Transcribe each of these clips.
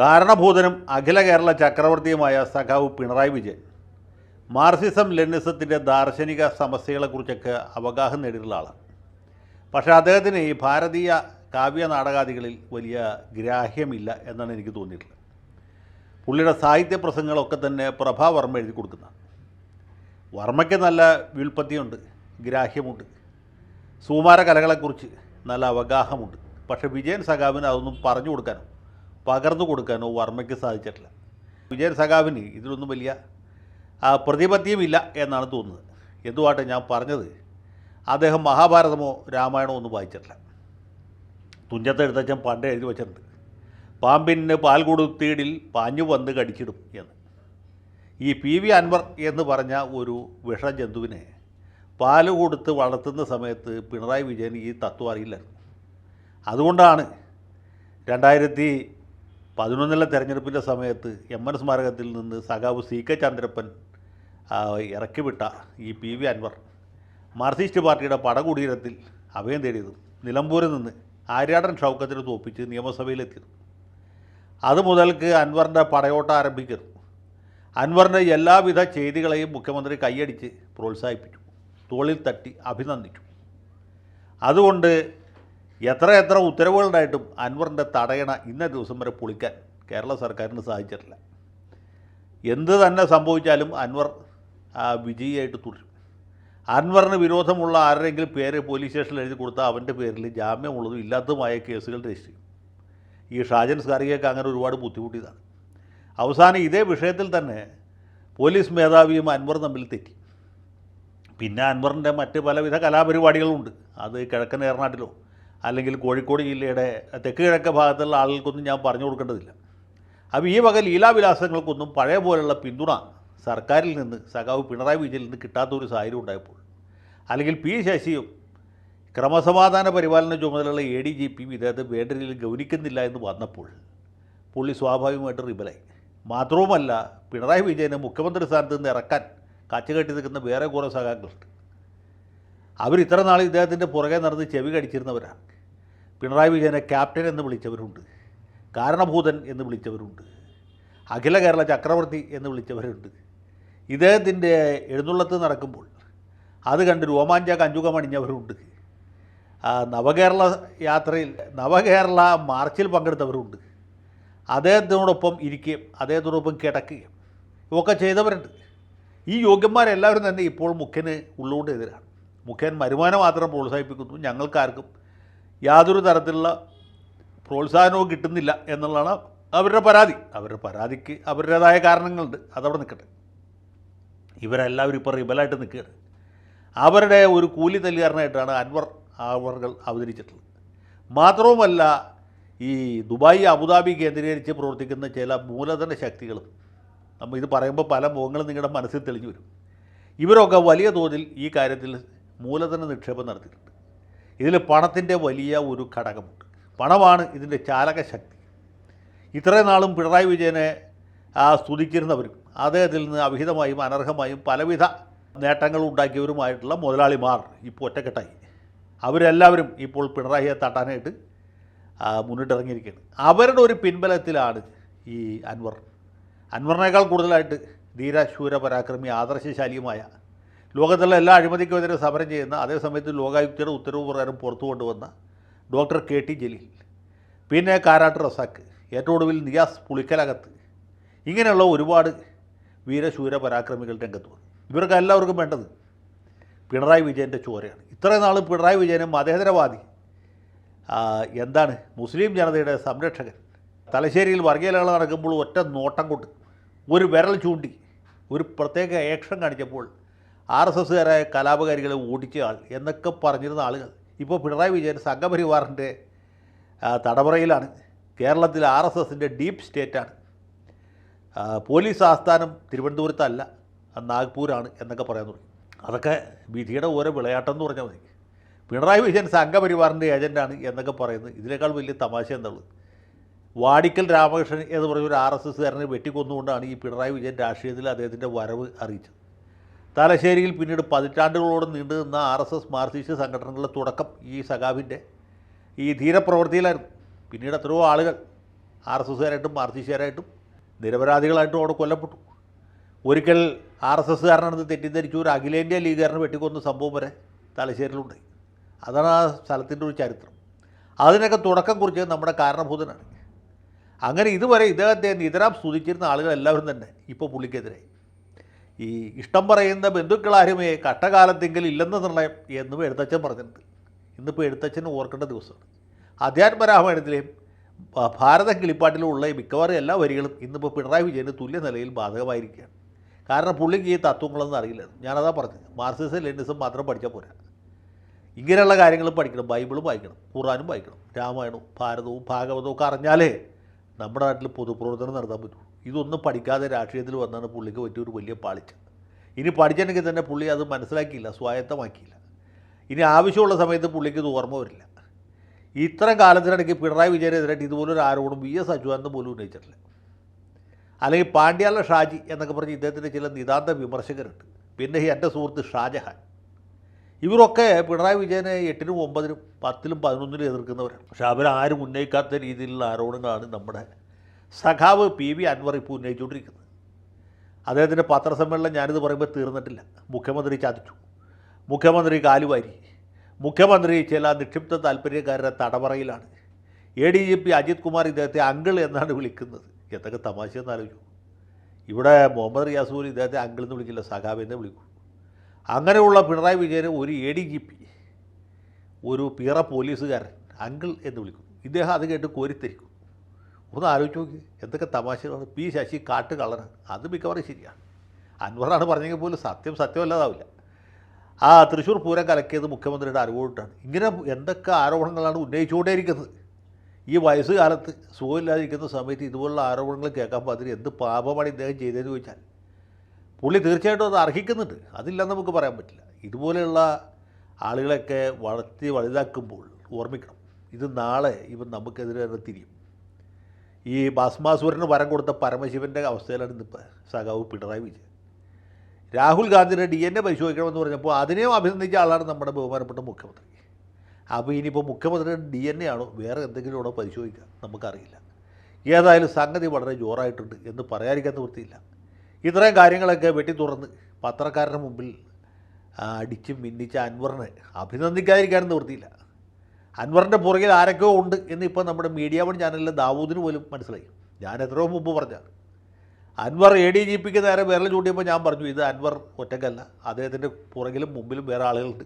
കാരണഭൂതനും അഖില കേരള ചക്രവർത്തിയുമായ സഖാവ് പിണറായി വിജയൻ മാർക്സിസം ലെനിനിസത്തിൻ്റെ ദാർശനിക സമസ്യകളെക്കുറിച്ചൊക്കെ അവഗാഹം നേടിയിട്ടുള്ള ആളാണ്. പക്ഷേ അദ്ദേഹത്തിന് ഈ ഭാരതീയ കാവ്യ നാടകാദികളിൽ വലിയ ഗ്രാഹ്യമില്ല എന്നാണ് എനിക്ക് തോന്നിയിട്ടുള്ളത്. പുള്ളിയുടെ സാഹിത്യ പ്രസംഗങ്ങളൊക്കെ തന്നെ പ്രഭാവർമ്മ എഴുതി കൊടുക്കുന്ന. വർമ്മയ്ക്ക് നല്ല വ്യുൽപ്പത്തിയുണ്ട്, ഗ്രാഹ്യമുണ്ട്, സുകുമാര കലകളെക്കുറിച്ച് നല്ല അവഗാഹമുണ്ട്. പക്ഷേ വിജയൻ സഖാവിന് അതൊന്നും പറഞ്ഞു കൊടുക്കാനോ പകർന്നു കൊടുക്കാനോ വർമ്മയ്ക്ക് സാധിച്ചിട്ടില്ല. വിജയൻ സഖാവിന് ഇതിലൊന്നും വലിയ പ്രതിപത്തിയുമില്ല എന്നാണ് തോന്നുന്നത്. എന്തുവാട്ടെ ഞാൻ പറഞ്ഞത്, അദ്ദേഹം മഹാഭാരതമോ രാമായണമോ ഒന്നും വായിച്ചിട്ടില്ല. തുഞ്ചത്ത് എഴുത്തച്ഛൻ പണ്ട് എഴുതി വച്ചിട്ടുണ്ട്, പാമ്പിന് പാൽ കൊടുത്തീടിൽ പാഞ്ഞു വന്ന് കടിച്ചിടും എന്ന്. ഈ PV അൻവർ എന്ന് പറഞ്ഞ ഒരു വിഷജന്തുവിനെ പാല് കൊടുത്ത് വളർത്തുന്ന സമയത്ത് പിണറായി വിജയൻ ഈ തത്വം അറിയില്ലായിരുന്നു. അതുകൊണ്ടാണ് 2011 തെരഞ്ഞെടുപ്പിൻ്റെ സമയത്ത് MN സ്മാരകത്തിൽ നിന്ന് സഖാവ് CK ചന്ദ്രപ്പൻ ഇറക്കിവിട്ട ഈ PV അൻവർ മാർക്സിസ്റ്റ് പാർട്ടിയുടെ പടകുടീരത്തിൽ അഭയം തേടിയതും നിലമ്പൂരിൽ നിന്ന് ആര്യാടൻ ഷൗക്കത്തിന് തോപ്പിച്ച് നിയമസഭയിലെത്തിയത്. അതുമുതൽക്ക് അൻവറിൻ്റെ പടയോട്ടം ആരംഭിക്കുന്നു. അൻവറിൻ്റെ എല്ലാവിധ ചെയ്തികളെയും മുഖ്യമന്ത്രി കൈയടിച്ച് പ്രോത്സാഹിപ്പിച്ചു, തോളിൽ തട്ടി അഭിനന്ദിച്ചു. അതുകൊണ്ട് എത്ര ഉത്തരവുകളുണ്ടായിട്ടും അൻവറിൻ്റെ തടയണ ഇന്ന ദിവസം വരെ പൊളിക്കാൻ കേരള സർക്കാരിന് സാധിച്ചിട്ടില്ല. എന്ത് തന്നെ സംഭവിച്ചാലും അൻവർ വിജയിയായിട്ട് തുടരും. അൻവറിന് വിരോധമുള്ള ആരുടെയെങ്കിലും പേര് പോലീസ് സ്റ്റേഷനിൽ എഴുതി കൊടുത്താൽ അവൻ്റെ പേരിൽ ജാമ്യമുള്ളതും ഇല്ലാത്തതുമായ കേസുകൾ രജിസ്റ്റർ ചെയ്യും. ഈ ഷാജൻ സ്കാറിയൊക്കെ അങ്ങനെ ഒരുപാട് ബുദ്ധിമുട്ടിയതാണ്. അവസാനം ഇതേ വിഷയത്തിൽ തന്നെ പോലീസ് മേധാവിയും അൻവറും തമ്മിൽ തെറ്റി. പിന്നെ അൻവറിൻ്റെ മറ്റ് പലവിധ കലാപരിപാടികളുണ്ട്. അത് കിഴക്കൻ ഏറനാട്ടിലോ അല്ലെങ്കിൽ കോഴിക്കോട് ജില്ലയുടെ തെക്ക് കിഴക്ക് ഭാഗത്തുള്ള ആളുകൾക്കൊന്നും ഞാൻ പറഞ്ഞു കൊടുക്കേണ്ടതില്ല. അപ്പോൾ ഈ വക ലീലാവിലാസങ്ങൾക്കൊന്നും പഴയ പോലുള്ള പിന്തുണ സർക്കാരിൽ നിന്ന് സഖാവ് പിണറായി വിജയനിൽ നിന്ന് കിട്ടാത്തൊരു സാഹചര്യം ഉണ്ടായപ്പോൾ, അല്ലെങ്കിൽ P ശശിയും ക്രമസമാധാന പരിപാലന ചുമതലയുള്ള ADGP ഇദ്ദേഹത്തെ വേണ്ട രീതിയിൽ ഗൗനിക്കുന്നില്ല എന്ന് വന്നപ്പോൾ പുള്ളി സ്വാഭാവികമായിട്ട് റിബലായി. മാത്രവുമല്ല, പിണറായി വിജയനെ മുഖ്യമന്ത്രി സ്ഥാനത്ത് നിന്ന് ഇറക്കാൻ കച്ചകെട്ടി നിൽക്കുന്ന വേറെ കുറേ സഖാക്കളുണ്ട്. അവരിത്ര നാൾ ഇദ്ദേഹത്തിൻ്റെ പുറകെ നടന്ന് ചെവി കടിച്ചിരുന്നവരാണ്. പിണറായി വിജയനെ ക്യാപ്റ്റൻ എന്ന് വിളിച്ചവരുണ്ട്, കാരണഭൂതൻ എന്ന് വിളിച്ചവരുണ്ട്, അഖില കേരള ചക്രവർത്തി എന്ന് വിളിച്ചവരുണ്ട്. ഇദ്ദേഹത്തിൻ്റെ എഴുന്നള്ളത്ത് നടക്കുമ്പോൾ അത് കണ്ട് രോമാഞ്ച കഞ്ചുകം അണിഞ്ഞവരുണ്ട്. നവകേരള യാത്രയിൽ നവകേരള മാർച്ചിൽ പങ്കെടുത്തവരുണ്ട്. അദ്ദേഹത്തിനോടൊപ്പം ഇരിക്കുകയും അദ്ദേഹത്തോടൊപ്പം കിടക്കുകയും ഇതൊക്കെ ചെയ്തവരുണ്ട്. ഈ യോഗ്യന്മാരെല്ലാവരും തന്നെ ഇപ്പോൾ മുഖ്യന് ഉള്ളുകൊണ്ട് എതിരാണ്. മുഖ്യൻ വരുമാനം മാത്രം പ്രോത്സാഹിപ്പിക്കുന്നു, ഞങ്ങൾക്കാർക്കും യാതൊരു തരത്തിലുള്ള പ്രോത്സാഹനവും കിട്ടുന്നില്ല എന്നുള്ളതാണ് അവരുടെ പരാതി. അവരുടെ പരാതിക്ക് അവരുടേതായ കാരണങ്ങളുണ്ട്, അതവിടെ നിൽക്കട്ടെ. ഇവരെല്ലാവരും ഇപ്പോൾ റിബലായിട്ട് നിൽക്കുകയാണ്. അവരുടെ ഒരു കൂലി തല്ലുകാരനായിട്ടാണ് അൻവർ അവർകൾ അവതരിച്ചിട്ടുള്ളത്. മാത്രവുമല്ല, ഈ ദുബായ് അബുദാബി കേന്ദ്രീകരിച്ച് പ്രവർത്തിക്കുന്ന ചില മൂലധന ശക്തികളും, നമ്മൾ ഇത് പറയുമ്പോൾ പല മുഖങ്ങളും നിങ്ങളുടെ മനസ്സിൽ തെളിഞ്ഞു വരും. ഇവരൊക്കെ വലിയ തോതിൽ ഈ കാര്യത്തിൽ മൂലധന നിക്ഷേപം നടത്തിയിട്ടുണ്ട്. ഇതിൽ പണത്തിൻ്റെ വലിയ ഒരു ഘടകമുണ്ട്. പണമാണ് ഇതിൻ്റെ ചാലകശക്തി. ഇത്രയും നാളും പിണറായി വിജയനെ സ്തുതിച്ചിരുന്നവരും അദ്ദേഹത്തിൽ നിന്ന് അവിഹിതമായും അനർഹമായും പലവിധ നേട്ടങ്ങൾ ഉണ്ടാക്കിയവരുമായിട്ടുള്ള മുതലാളിമാർ ഇപ്പോൾ ഒറ്റക്കെട്ടായി. അവരെല്ലാവരും ഇപ്പോൾ പിണറായിയെ തട്ടാനായിട്ട് മുന്നിട്ടിറങ്ങിയിരിക്കുകയാണ്. അവരുടെ ഒരു പിൻബലത്തിലാണ് ഈ അൻവറിനേക്കാൾ കൂടുതലായിട്ട് ധീരശൂര പരാക്രമി ആദർശശാലിയുമായ, ലോകത്തുള്ള എല്ലാ അഴിമതിക്കുമെതിരെ സമരം ചെയ്യുന്ന, അതേസമയത്ത് ലോകായുക്തയുടെ ഉത്തരവ് പ്രകാരം പുറത്തു കൊണ്ടുവന്ന ഡോക്ടർ KT ജലീൽ, പിന്നെ കാരാട്ട് റസാക്ക്, ഏറ്റവും ഒടുവിൽ നിയാസ് പുളിക്കലകത്ത്, ഇങ്ങനെയുള്ള ഒരുപാട് വീരശൂര പരാക്രമികൾ രംഗത്ത് വന്നു. ഇവർക്ക് എല്ലാവർക്കും വേണ്ടത് പിണറായി വിജയൻ്റെ ചോരയാണ്. ഇത്രയും നാൾ പിണറായി വിജയന് മതേതരവാദി, എന്താണ് മുസ്ലിം ജനതയുടെ സംരക്ഷകൻ, തലശ്ശേരിയിൽ വർഗീയലകൾ നടക്കുമ്പോൾ ഒറ്റ നോട്ടം കൊണ്ട് ഒരു വിരൽ ചൂണ്ടി ഒരു പ്രത്യേക ആക്ഷൻ കാണിച്ചപ്പോൾ RSSകാരായ കലാപകാരികളെ ഓടിച്ച ആൾ എന്നൊക്കെ പറഞ്ഞിരുന്ന ആളുകൾ ഇപ്പോൾ പിണറായി വിജയൻ സംഘപരിവാറിൻ്റെ തടവറയിലാണ്. കേരളത്തിൽ RSSൻ്റെ ഡീപ്പ് സ്റ്റേറ്റാണ്. പോലീസ് ആസ്ഥാനം തിരുവനന്തപുരത്തല്ല, നാഗ്പൂരാണ് എന്നൊക്കെ പറയാൻ തുടങ്ങി. അതൊക്കെ വിധിയുടെ ഓരോ വിളയാട്ടം എന്ന് പറഞ്ഞാൽ മതി. പിണറായി വിജയൻ സംഘപരിവാറിൻ്റെ ഏജൻ്റാണ് എന്നൊക്കെ പറയുന്നത് ഇതിനേക്കാൾ വലിയ തമാശ എന്തുള്ളത്. വാടിക്കൽ രാമകൃഷ്ണൻ എന്ന് പറഞ്ഞ ഒരു RSSകാരനെ വെട്ടിക്കൊന്നുകൊണ്ടാണ് ഈ പിണറായി വിജയൻ രാഷ്ട്രീയത്തിൽ അദ്ദേഹത്തിൻ്റെ വരവ് അറിയിച്ചത്. തലശ്ശേരിയിൽ പിന്നീട് പതിറ്റാണ്ടുകളോളം നീണ്ടു നിന്ന RSS മാർക്സിസ്റ്റ് സംഘടനകളുടെ തുടക്കം ഈ സഖാവിൻ്റെ ഈ ധീരപ്രവൃത്തിയിലായിരുന്നു. പിന്നീട് എത്രയോ ആളുകൾ RSSകാരായിട്ടും മാർക്സിസ്റ്റുകാരായിട്ടും നിരപരാധികളായിട്ടും അവിടെ കൊല്ലപ്പെട്ടു. ഒരിക്കൽ RSSകാരനാണെന്ന് തെറ്റിദ്ധരിച്ചു ഒരു അഖിലേന്ത്യാ ലീഗുകാരനെ വെട്ടിക്കൊന്ന സംഭവം വരെ തലശ്ശേരിയിലുണ്ടായി. അതാണ് ആ സ്ഥലത്തിൻ്റെ ഒരു ചരിത്രം. അതിനൊക്കെ തുടക്കം കുറിച്ചത് നമ്മുടെ കാരണഭൂതനാണ്. അങ്ങനെ ഇതുവരെ ഇദ്ദേഹത്തെ നിതരാം സ്തുതിച്ചിരുന്ന ആളുകളെല്ലാവരും തന്നെ ഇപ്പോൾ പുള്ളിക്കെതിരെ ഈ ഇഷ്ടം പറയുന്ന ബന്ധുക്കളാരുമേ കട്ടകാലത്തെങ്കിൽ ഇല്ലെന്ന നിർണയം എന്നും എഴുത്തച്ഛൻ പറഞ്ഞിട്ടുണ്ട്. ഇന്നിപ്പോൾ എഴുത്തച്ഛൻ ഓർക്കേണ്ട ദിവസമാണ്. അധ്യാത്മരാമായണത്തിലെയും ഭാരത കിളിപ്പാട്ടിലുമുള്ള മിക്കവാറും എല്ലാ വരികളും ഇന്നിപ്പോൾ പിണറായി വിജയന് തുല്യ നിലയിൽ ബാധകമായിരിക്കുകയാണ്. കാരണം പുള്ളിക്ക് ഈ തത്വങ്ങളൊന്നും അറിയില്ല. ഞാനതാ പറഞ്ഞത്, മാർക്സിസം ലെനിനിസം മാത്രം പഠിച്ചാൽ പോരാ, ഇങ്ങനെയുള്ള കാര്യങ്ങളും പഠിക്കണം. ബൈബിളും വായിക്കണം, ഖുറാനും വായിക്കണം, രാമായണവും ഭാരതവും ഭാഗവതവും ഒക്കെ അറിഞ്ഞാലേ നമ്മുടെ നാട്ടിൽ പൊതുപ്രവർത്തനം നടത്താൻ പറ്റൂ. ഇതൊന്നും പഠിക്കാതെ രാഷ്ട്രീയത്തിൽ വന്നാണ് പുള്ളിക്ക് പറ്റിയൊരു വലിയ പാളിച്ച. ഇനി പഠിച്ചിട്ടുണ്ടെങ്കിൽ തന്നെ പുള്ളി അത് മനസ്സിലാക്കിയില്ല, സ്വായത്തമാക്കിയില്ല. ഇനി ആവശ്യമുള്ള സമയത്ത് പുള്ളിക്ക് ഇത് ഓർമ്മ വരില്ല. ഇത്തരം കാലത്തിനിടയ്ക്ക് പിണറായി വിജയനെതിരായിട്ട് ഇതുപോലൊരു ആരോപണം VS അച്യുതാനന്ദൻ പോലും ഉന്നയിച്ചിട്ടില്ല. അല്ലെങ്കിൽ പാണ്ഡ്യാല ഷാജി എന്നൊക്കെ പറഞ്ഞ് ഇദ്ദേഹത്തിൻ്റെ ചില നിതാന്ത വിമർശകരുണ്ട്. പിന്നെ എൻ്റെ സുഹൃത്ത് ഷാജഹാൻ, ഇവരൊക്കെ പിണറായി വിജയനെ 8-നും 9-നും 10-ലും 11-ലും എതിർക്കുന്നവരാണ്. പക്ഷെ അവരാരും ഉന്നയിക്കാത്ത രീതിയിലുള്ള ആരോപണങ്ങളാണ് നമ്മുടെ സഖാവ് PV അൻവർ ഇപ്പോൾ ഉന്നയിച്ചുകൊണ്ടിരിക്കുന്നത്. അദ്ദേഹത്തിൻ്റെ പത്രസമ്മേളനം ഞാനിത് പറയുമ്പോൾ തീർന്നിട്ടില്ല. മുഖ്യമന്ത്രി ചതിച്ചു, മുഖ്യമന്ത്രി കാലുവാരി, മുഖ്യമന്ത്രി ചില നിക്ഷിപ്ത താല്പര്യക്കാരുടെ തടവറയിലാണ്, ADGP അജിത് കുമാർ ഇദ്ദേഹത്തെ അങ്കിൾ എന്നാണ് വിളിക്കുന്നത്. എന്തൊക്കെ തമാശയെന്ന് ആലോചിച്ചു. ഇവിടെ മുഹമ്മദ് റിയാസ് പോലും ഇദ്ദേഹത്തെ അങ്കിൾ എന്ന് വിളിക്കില്ല, സഖാബെന്നേ വിളിക്കൂ. അങ്ങനെയുള്ള പിണറായി വിജയനെ ഒരു ADGP, ഒരു പിറ പോലീസുകാരൻ അങ്കിൾ എന്ന് വിളിക്കും. ഇദ്ദേഹം അത് കേട്ട് കോരിത്തിരിക്കും. ഒന്ന് ആലോചിച്ച് നോക്കി, എന്തൊക്കെ തമാശകളാണ്. P ശശി കാട്ടുകള്ളനാണ്, അത് മിക്കവാറും ശരിയാണ്. അൻവറാണ് പറഞ്ഞെങ്കിൽ പോലും സത്യമല്ലാതാവില്ല. ആ തൃശ്ശൂർ പൂരം കലക്കിയത് മുഖ്യമന്ത്രിയുടെ അറിവോട്ടാണ്. ഇങ്ങനെ എന്തൊക്കെ ആരോപണങ്ങളാണ് ഉന്നയിച്ചുകൊണ്ടേയിരിക്കുന്നത്. ഈ വയസ്സുകാലത്ത് സുഖമില്ലാതിരിക്കുന്ന സമയത്ത് ഇതുപോലുള്ള ആരോപണങ്ങൾ കേൾക്കാൻ പാതിരി എന്ത് പാപമാണ് ഇദ്ദേഹം ചെയ്തതെന്ന് ചോദിച്ചാൽ പുള്ളി തീർച്ചയായിട്ടും അത് അർഹിക്കുന്നുണ്ട്, അതില്ലെന്ന് നമുക്ക് പറയാൻ പറ്റില്ല. ഇതുപോലെയുള്ള ആളുകളൊക്കെ വളർത്തി വലുതാക്കുമ്പോൾ ഓർമ്മിക്കണം, ഇത് നാളെ ഇവൻ നമുക്കെതിരെ തിരിയും. ഈ ഭസ്മാസുരന് വരം കൊടുത്ത പരമശിവൻ്റെ അവസ്ഥയിലാണ് ഇന്നിപ്പോൾ സഖാവ് പിണറായി വിജയൻ. രാഹുൽ ഗാന്ധിയുടെ DNA പരിശോധിക്കണമെന്ന് പറഞ്ഞപ്പോൾ അതിനെയും അഭിനന്ദിച്ച ആളാണ് നമ്മുടെ ബഹുമാനപ്പെട്ട മുഖ്യമന്ത്രി. അപ്പോൾ ഇനിയിപ്പോൾ മുഖ്യമന്ത്രിയുടെ DNA ആണോ വേറെ എന്തെങ്കിലും ആണോ പരിശോധിക്കുക, നമുക്കറിയില്ല. ഏതായാലും സംഗതി വളരെ ജോറായിട്ടുണ്ട് എന്ന് പറയാതിരിക്കാൻ നിവൃത്തിയില്ല. ഇത്രയും കാര്യങ്ങളൊക്കെ വെട്ടി തുറന്ന് പത്രക്കാരുടെ മുമ്പിൽ അടിച്ച് മിന്നിച്ച അൻവറിനെ അഭിനന്ദിക്കാതിരിക്കാനും നിവൃത്തിയില്ല. അൻവറിൻ്റെ പുറകിൽ ആരൊക്കെയോ ഉണ്ട് എന്ന് ഇപ്പോൾ നമ്മുടെ മീഡിയ വൺ ചാനലിലെ ദാവൂദിന് പോലും മനസ്സിലായി. ഞാൻ എത്രയോ മുമ്പ് പറഞ്ഞാണ്. അൻവർ ADGPക്ക് നേരെ വിരൽ ചൂണ്ടിയപ്പോൾ ഞാൻ പറഞ്ഞു, ഇത് അൻവർ ഒറ്റക്കല്ല, അദ്ദേഹത്തിൻ്റെ പുറകിലും മുമ്പിലും വേറെ ആളുകളുണ്ട്,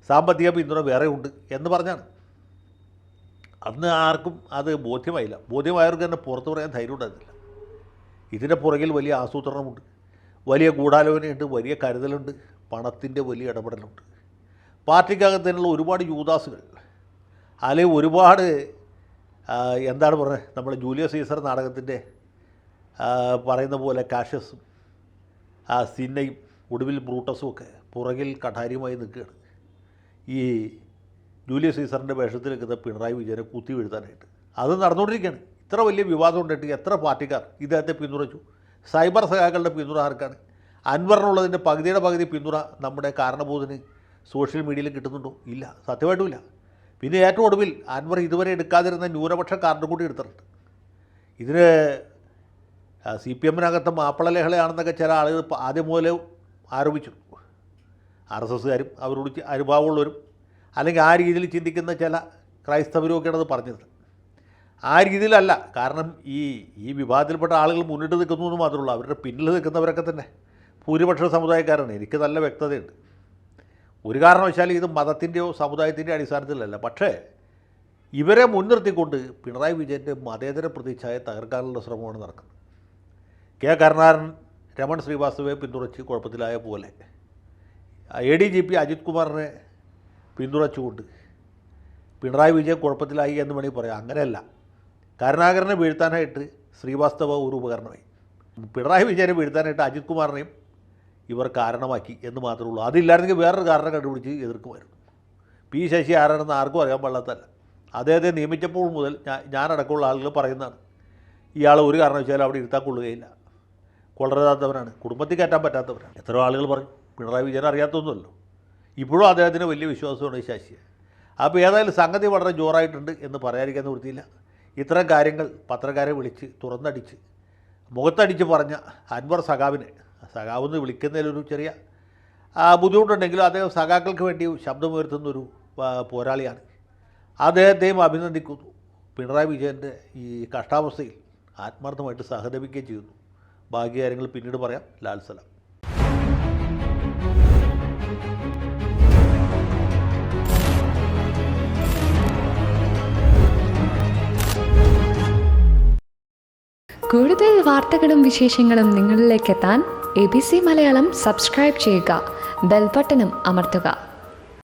സാമ്പത്തിക പിന്തുണ വേറെ ഉണ്ട് എന്ന് പറഞ്ഞാണ്. അന്ന് ആർക്കും അത് ബോധ്യമായില്ല. ബോധ്യമായവർക്ക് തന്നെ പുറത്തു പറയാൻ ധൈര്യം ഉണ്ടായിരുന്നില്ല. ഇതിൻ്റെ പുറകിൽ വലിയ ആസൂത്രണമുണ്ട്, വലിയ ഗൂഢാലോചനയുണ്ട്, വലിയ കരുതലുണ്ട്, പണത്തിൻ്റെ വലിയ ഇടപെടലുണ്ട്. പാർട്ടിക്കകത്തുള്ള ഒരുപാട് യൂദാസുകൾ, അല്ലെങ്കിൽ ഒരുപാട് എന്താണ് പറയുന്നത്, നമ്മുടെ ജൂലിയസ് സീസർ നാടകത്തിൻ്റെ പറയുന്ന പോലെ കാഷ്യസും സിന്നയും ഒടുവിൽ ബ്രൂട്ടസും ഒക്കെ പുറകിൽ കഠാരിയുമായി നിൽക്കുകയാണ് ഈ ജൂലിയസ് സീസറിൻ്റെ വേഷത്തിൽ നിൽക്കുന്ന പിണറായി വിജയനെ കുത്തി വീഴ്ത്താനായിട്ട്. അത് നടന്നുകൊണ്ടിരിക്കുകയാണ്. ഇത്ര വലിയ വിവാദം ഉണ്ടായിട്ട് എത്ര പാർട്ടിക്കാർ ഇദ്ദേഹത്തെ പിന്തുണച്ചു. സൈബർ സഖാക്കളുടെ പിന്തുണ ആർക്കാണ്? അൻവറിനുള്ളതിൻ്റെ പകുതിയുടെ പകുതി പിന്തുണ നമ്മുടെ കാരണബോധന് സോഷ്യൽ മീഡിയയിൽ കിട്ടുന്നുണ്ടോ? ഇല്ല, സത്യമായിട്ടുമില്ല. പിന്നെ ഏറ്റവും ഒടുവിൽ അൻവർ ഇതുവരെ എടുക്കാതിരുന്ന ന്യൂനപക്ഷ കാർഡ് കൂടി എടുത്തിട്ടുണ്ട്. ഇതിന് CPMനകത്ത് മാപ്പിള ലഹളയാണെന്നൊക്കെ ചില ആളുകൾ ആദ്യം മുതലേ ആരോപിച്ചു. RSSകാരും അവരോട് അനുഭാവമുള്ളവരും അല്ലെങ്കിൽ ആ രീതിയിൽ ചിന്തിക്കുന്ന ചില ക്രൈസ്തവരുമൊക്കെയാണ് അത് പറഞ്ഞത്. ആ രീതിയിലല്ല. കാരണം ഈ വിഭാഗത്തിൽപ്പെട്ട ആളുകൾ മുന്നിട്ട് നിൽക്കുന്നു എന്ന് മാത്രമേ ഉള്ളൂ. അവരുടെ പിന്നിൽ നിൽക്കുന്നവരൊക്കെ തന്നെ ഭൂരിപക്ഷ സമുദായക്കാരാണ്. എനിക്ക് നല്ല വ്യക്തതയുണ്ട്. ഒരു കാരണവശാലും ഇത് മതത്തിൻ്റെയോ സമുദായത്തിൻ്റെയോ അടിസ്ഥാനത്തിലല്ല. പക്ഷേ ഇവരെ മുൻനിർത്തിക്കൊണ്ട് പിണറായി വിജയൻ്റെ മതേതര പ്രതിച്ഛായ തകർക്കാനുള്ള ശ്രമമാണ് നടക്കുന്നത്. കരുണാകരൻ രമൺ ശ്രീവാസ്തവയെ പിന്തുണച്ച് കുഴപ്പത്തിലായ പോലെ ADGP അജിത് കുമാറിനെ പിന്തുണച്ചുകൊണ്ട് പിണറായി വിജയൻ കുഴപ്പത്തിലായി എന്ന് വേണമെങ്കിൽ പറയാം. അങ്ങനെയല്ല. കരുണാകരനെ വീഴ്ത്താനായിട്ട് ശ്രീവാസ്തവ ഒരു ഉപകരണമായി, പിണറായി വിജയനെ വീഴ്ത്താനായിട്ട് അജിത് കുമാറിനെയും ഇവർ കാരണമാക്കി എന്ന് മാത്രമേ ഉള്ളൂ. അതില്ലായിരുന്നെങ്കിൽ വേറൊരു കാരണം കണ്ടുപിടിച്ച് എതിർക്കുമായിരുന്നു. P ശശി ആരാണെന്ന് ആർക്കും അറിയാൻ പാടില്ലാത്തല്ല. അദ്ദേഹത്തെ നിയമിച്ചപ്പോൾ മുതൽ ഞാനടക്കമുള്ള ആളുകൾ പറയുന്നതാണ്, ഇയാൾ ഒരു കാരണവശാലും അവിടെ ഇരുത്താൻ കൊള്ളുകയില്ല, കൊള്ളരുതാത്തവനാണ്, കുടുംബത്തിൽ കയറ്റാൻ പറ്റാത്തവരാണ്. എത്രയോ ആളുകൾ പറഞ്ഞു. പിണറായി വിജയൻ അറിയാത്തൊന്നുമല്ലോ. ഇപ്പോഴും അദ്ദേഹത്തിന് വലിയ വിശ്വാസമാണ് ശശിയെ. അപ്പോൾ ഏതായാലും സംഗതി വളരെ ജോറായിട്ടുണ്ട് എന്ന് പറയാതിരിക്കാൻ നിവൃത്തിയില്ല. ഇത്തരം കാര്യങ്ങൾ പത്രക്കാരെ വിളിച്ച് തുറന്നടിച്ച് മുഖത്തടിച്ച് പറഞ്ഞ അൻവർ സഖാവിനെ, സഖാവെന്ന് വിളിക്കുന്നതിലൊരു ചെറിയ ബുദ്ധിമുട്ടുണ്ടെങ്കിലും അദ്ദേഹം സഖാക്കൾക്ക് വേണ്ടി ശബ്ദമുയർത്തുന്നൊരു പോരാളിയാണ്. അദ്ദേഹത്തെയും അഭിനന്ദിക്കുന്നു. പിണറായി വിജയൻ്റെ ഈ കഷ്ടാവസ്ഥയിൽ ആത്മാർത്ഥമായിട്ട് സഹതപിക്കുകയും ചെയ്യുന്നു. ബാക്കി കാര്യങ്ങൾ പിന്നീട് പറയാം. ലാൽ സലാം. കൂടുതൽ വാർത്തകളും വിശേഷങ്ങളും നിങ്ങളിലേക്ക് എത്താൻ ABC മലയാളം സബ്സ്ക്രൈബ് ചെയ്യുക, ബെൽബട്ടനും അമർത്തുക.